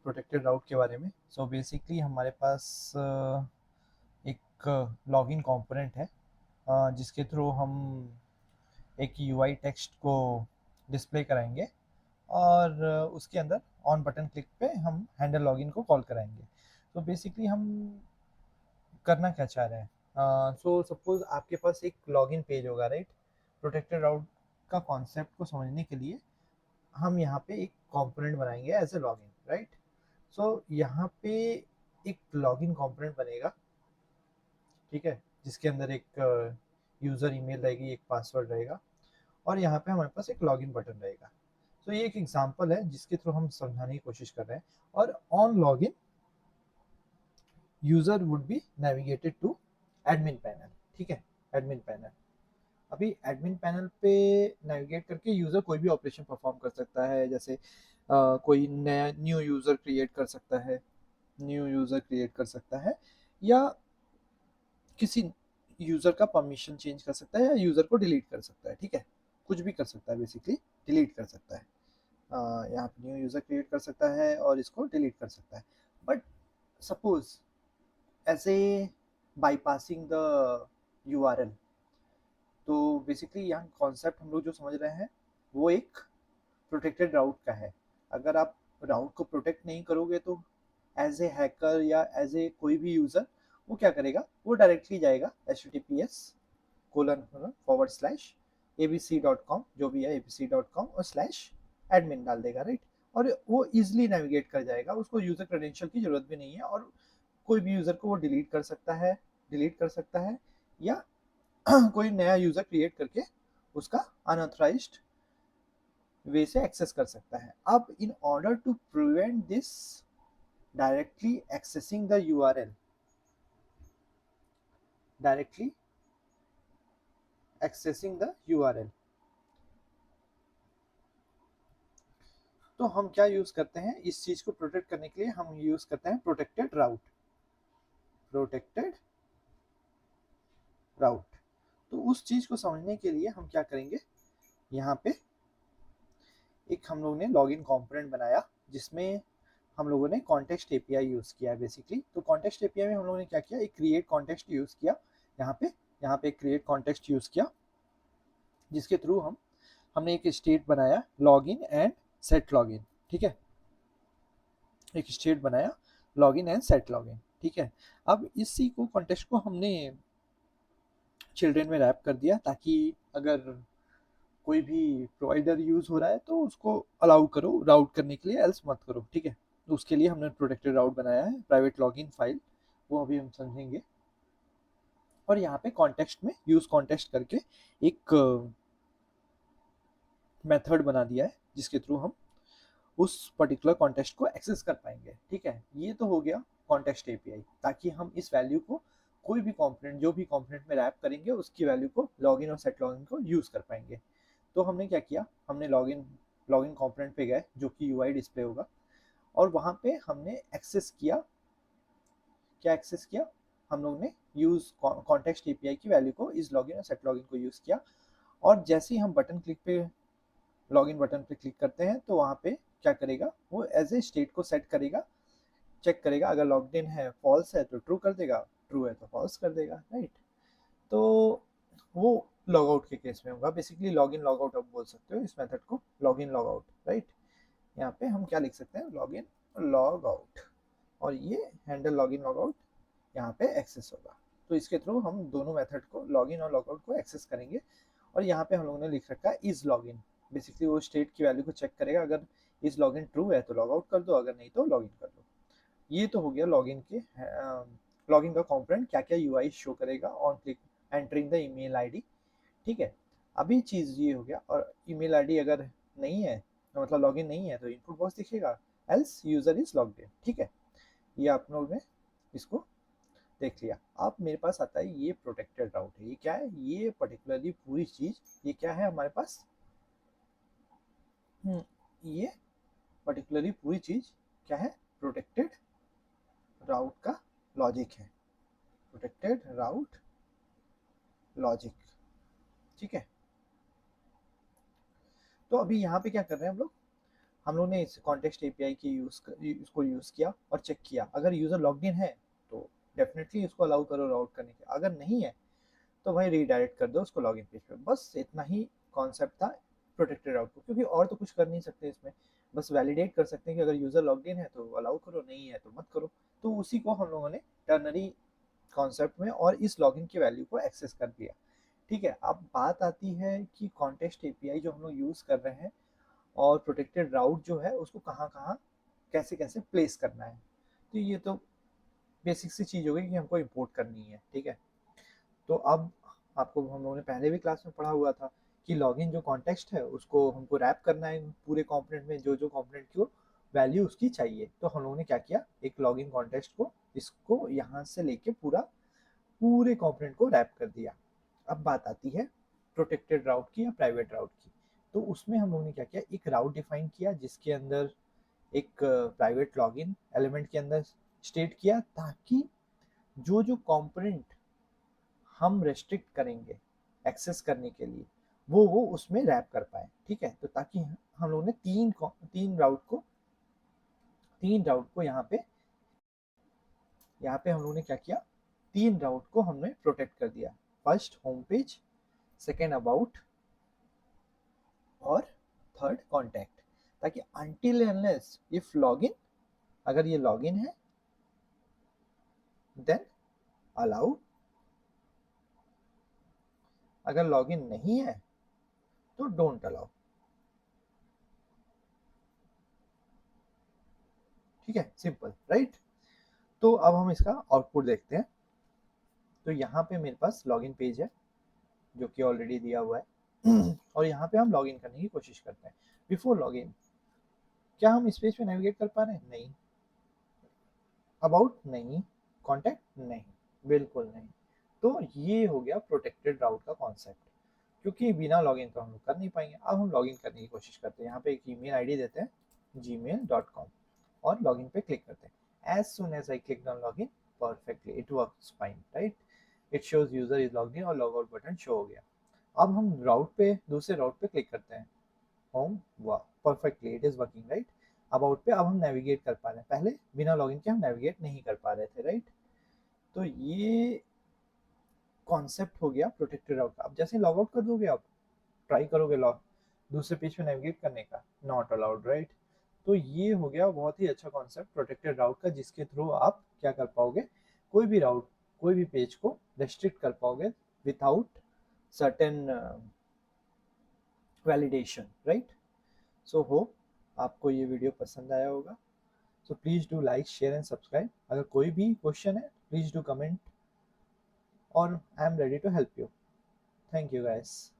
Protected राउट के बारे में। सो बेसिकली हमारे पास एक लॉगिन कंपोनेंट है जिसके थ्रू हम एक यूआई टेक्स्ट को डिस्प्ले कराएंगे और उसके अंदर ऑन बटन क्लिक पे हम हैंडल लॉगिन को कॉल कराएंगे। तो बेसिकली हम करना क्या चाह रहे हैं, सो सपोज आपके पास एक लॉगिन पेज होगा, राइट। प्रोटेक्टेड राउट का कॉन्सेप्ट को समझने के लिए हम यहाँ पे एक कंपोनेंट बनाएंगे एज ए लॉगिन, राइट। सो यहाँ पे एक लॉगिन कंपोनेंट बनेगा, ठीक है, जिसके अंदर एक यूज़र ईमेल रहेगी, एक पासवर्ड रहेगा और यहाँ पे हमारे पास एक लॉगिन बटन रहेगा। तो ये एक एग्जांपल है जिसके थ्रू हम समझाने की कोशिश कर रहे हैं। और on login user would be navigated to admin panel, ठीक है, एडमिन पैनल। अभी एडमिन पैनल पे नेविगेट करके यूज़र कोई भी ऑपरेशन परफॉर्म कर सकता है, जैसे कोई नया न्यू यूज़र क्रिएट कर सकता है, या किसी यूज़र का परमिशन चेंज कर सकता है या यूज़र को डिलीट कर सकता है, ठीक है, कुछ भी कर सकता है, बेसिकली डिलीट कर सकता है। यहाँ पे न्यू यूज़र क्रिएट कर सकता है और इसको डिलीट कर सकता है। बट सपोज ऐसे बाईपासिंग द यूआरएल, तो बेसिकली यहाँ कॉन्सेप्ट हम लोग जो समझ रहे हैं वो एक प्रोटेक्टेड राउट का है। अगर आप राउट को प्रोटेक्ट नहीं करोगे तो एज ए हैकर या एज ए कोई भी यूज़र वो क्या करेगा, वो डायरेक्टली जाएगा https://abc.com, जो भी है abc.com और /admin डाल देगा, राइट। और वो इजिली नेविगेट कर जाएगा, उसको यूज़र क्रेडेंशियल की ज़रूरत भी नहीं है और कोई भी यूज़र को वो डिलीट कर सकता है या कोई नया यूज़र क्रिएट करके उसका अनऑथराइज्ड वे से एक्सेस कर सकता है। अब in order to prevent this directly accessing the URL, directly accessing the URL, तो हम क्या यूज करते हैं इस चीज को प्रोटेक्ट करने के लिए, हम यूज करते हैं प्रोटेक्टेड राउट। प्रोटेक्टेड राउट, तो उस चीज को समझने के लिए हम क्या करेंगे, यहाँ पे एक हम लोगों ने लॉगिन कंपोनेंट बनाया जिसमें हम लोगों ने कॉन्टेक्स्ट एपीआई यूज किया है बेसिकली। तो कॉन्टेक्स्ट एपीआई में हम लोगों ने क्या किया, एक क्रिएट कॉन्टेक्स्ट यूज किया, यहाँ पे एक क्रिएट कॉन्टेक्स्ट यूज किया जिसके थ्रू हमने एक स्टेट बनाया लॉगिन एंड सेट लॉगिन, ठीक है, एक स्टेट बनाया लॉगिन एंड सेट लॉगिन, ठीक है। अब इसी को कॉन्टेक्स्ट को हमने चिल्ड्रेन में रैप कर दिया ताकि अगर कोई भी प्रोवाइडर यूज हो रहा है तो उसको अलाउ करो राउट करने के लिए, एल्स मत करो, ठीक है। तो उसके लिए हमने प्रोटेक्टेड राउट बनाया है, प्राइवेट लॉगिन फाइल, वो अभी हम समझेंगे। और यहाँ पे कॉन्टेक्स्ट में यूज कॉन्टेक्स्ट करके एक मेथड बना दिया है जिसके थ्रू हम उस पर्टिकुलर कॉन्टेक्स्ट को एक्सेस कर पाएंगे, ठीक है। ये तो हो गया कॉन्टेक्स्ट एपीआई, ताकि हम इस वैल्यू को कोई भी कंपोनेंट, जो भी कंपोनेंट में रैप करेंगे उसकी वैल्यू को लॉगिन और सेट लॉगिन को यूज कर पाएंगे। तो हमने क्या किया, हमने लॉगिन लॉगिन कंपोनेंट पे गए जो कि यूआई डिस्प्ले होगा और वहां पे हमने एक्सेस किया, क्या एक्सेस किया हम लोग ने, यूज कॉन्टेक्स्ट एपीआई की वैल्यू को इस लॉगिन और सेट लॉगिन को यूज किया। और जैसे ही हम बटन क्लिक पे लॉगिन बटन पे क्लिक करते हैं तो वहाँ पे क्या करेगा, वो एज ए स्टेट को सेट करेगा, चेक करेगा, अगर लॉग्ड इन है फॉल्स है तो ट्रू कर देगा, ट्रू है तो फॉल्स कर देगा, राइट। तो वो लॉग आउट के केस में होगा, basically log in log out आप बोल सकते हो इस मेथड को, log in log out, right. यहाँ पे हम क्या लिख सकते हैं, लॉग इन लॉग आउट, और ये handle log in log out यहाँ पे एक्सेस होगा। तो इसके थ्रू हम दोनों मेथड को, लॉग इन और लॉग आउट को एक्सेस करेंगे। और यहाँ पे हम लोगों ने लिख रखा है इज लॉग इन, बेसिकली वो स्टेट की वैल्यू को चेक करेगा, अगर इज लॉग इन ट्रू है तो लॉग आउट कर दो, अगर नहीं तो लॉग इन कर दो। ये तो हो गया लॉगिन के, लॉगिन का कंपोनेंट क्या क्या यूआई शो करेगा on click entering the email ID, ठीक है। अभी चीज ये हो गया, और ईमेल आईडी अगर नहीं है तो मतलब लॉगिन नहीं है तो इनपुट बॉक्स दिखेगा, एल्स यूजर इज लॉग्ड इन, ठीक है। ये आप लोग ने इसको देख लिया। अब मेरे पास आता है ये प्रोटेक्टेड राउट है, ये क्या है, ये पर्टिकुलरली पूरी चीज ये क्या है हमारे पास, ये पर्टिकुलरली पूरी चीज क्या है, प्रोटेक्टेड राउट का लॉजिक है, प्रोटेक्टेड राउट लॉजिक, ठीक है। तो अभी यहाँ पे क्या कर रहे हैं हम लोग, हम लोग ने इस कॉन्टेक्स्ट एपीआई की इसको यूज़ किया और चेक किया, अगर यूज़र लॉग्ड इन है तो डेफिनेटली उसको अलाउ करो राउट करने के, अगर नहीं है तो भाई रीडायरेक्ट कर दो उसको लॉगिन पेज पे। बस इतना ही कॉन्सेप्ट था प्रोटेक्टेड राउट को, क्योंकि और तो कुछ कर नहीं सकते इसमें, बस वैलिडेट कर सकते हैं कि अगर यूज़र लॉग्ड इन है तो अलाउ करो, नहीं है तो मत करो। तो उसी को हम लोगों ने टर्नरी कॉन्सेप्ट में और इस लॉगिन की वैल्यू को एक्सेस कर दिया। ठीक है, अब बात आती है कि कॉन्टेक्स्ट एपीआई जो हम लोग यूज़ कर रहे हैं और प्रोटेक्टेड राउट जो है उसको कहाँ कहाँ कैसे कैसे प्लेस करना है। तो ये तो बेसिक सी चीज़ हो गई कि हमको इम्पोर्ट करनी है। ठीक है, तो अब आपको हम लोगों ने पहले भी क्लास में पढ़ा हुआ था कि लॉगिन जो कॉन्टेक्स्ट है उसको हमको रैप करना है पूरे कंपोनेंट में, जो जो कंपोनेंट को वैल्यू उसकी चाहिए। तो हम लोगों ने क्या किया, एक लॉगिन कॉन्टेक्स्ट को इसको यहाँ से लेके पूरे कंपोनेंट को रैप कर दिया। अब बात आती है प्रोटेक्टेड राउट की या प्राइवेट राउट की। तो उसमें हम लोगों ने क्या किया, एक राउट डिफाइन किया जिसके अंदर एक प्राइवेट लॉगिन एलिमेंट के अंदर स्टेट किया, ताकि जो जो कंपोनेंट हम रेस्ट्रिक्ट करेंगे एक्सेस करने के लिए वो उसमें रैप कर पाए। ठीक है, तो ताकि हम लोगों ने तीन राउट को यहाँ पे हम लोगों ने क्या किया, तीन राउट को हमने प्रोटेक्ट कर दिया। First home page, second about और थर्ड कॉन्टैक्ट, ताकि अनटिल अनलेस इफ लॉगिन, अगर ये लॉगिन है देन अलाउ, अगर लॉगिन नहीं है तो डोंट अलाउ। ठीक है, सिंपल राइट। तो अब हम इसका आउटपुट देखते हैं। तो यहाँ पे मेरे पास लॉगिन पेज है जो कि ऑलरेडी दिया हुआ है और यहाँ पे हम लॉगिन करने की कोशिश करते हैं। बिफोर लॉगिन क्या हम इस पेज पे नेविगेट कर पा रहे हैं? नहीं। अबाउट नहीं, कॉन्टैक्ट नहीं, बिल्कुल नहीं। तो ये हो गया प्रोटेक्टेड राउट का कॉन्सेप्ट, क्योंकि बिना लॉगिन तो हम लोग कर नहीं पाएंगे। अब हम लॉगिन करने की कोशिश करते हैं। यहाँ पे एक ईमेल आईडी देते हैं gmail.com और लॉगिन पे क्लिक करते हैं। As soon as I click on login, perfectly it works fine right, it shows user is logged in और लॉग आउट बटन शो हो गया। अब हम राउट पे, दूसरे राउट पे क्लिक करते हैं, होम, वाह perfectly it is working right. About पे अब हम नेविगेट कर पा रहे हैं, पहले बिना लॉगिन के हम नेविगेट नहीं कर पा रहे थे राइट। तो ये कॉन्सेप्ट हो गया प्रोटेक्टेड राउट का। अब जैसे लॉग आउट कर दोगे, आप ट्राई करोगे लॉग दूसरे पेज पे नेविगेट करने का, नॉट अलाउड राइट। तो ये हो गया बहुत ही अच्छा कॉन्सेप्ट प्रोटेक्टेड राउट का, जिसके थ्रू आप क्या कर पाओगे, कोई भी राउट, कोई भी पेज को रेस्ट्रिक्ट कर पाओगे without certain validation right. So hope आपको ये वीडियो पसंद आया होगा। So please do like share and subscribe. अगर कोई भी क्वेश्चन है प्लीज़ डू कमेंट और I am ready to help you. Thank you guys.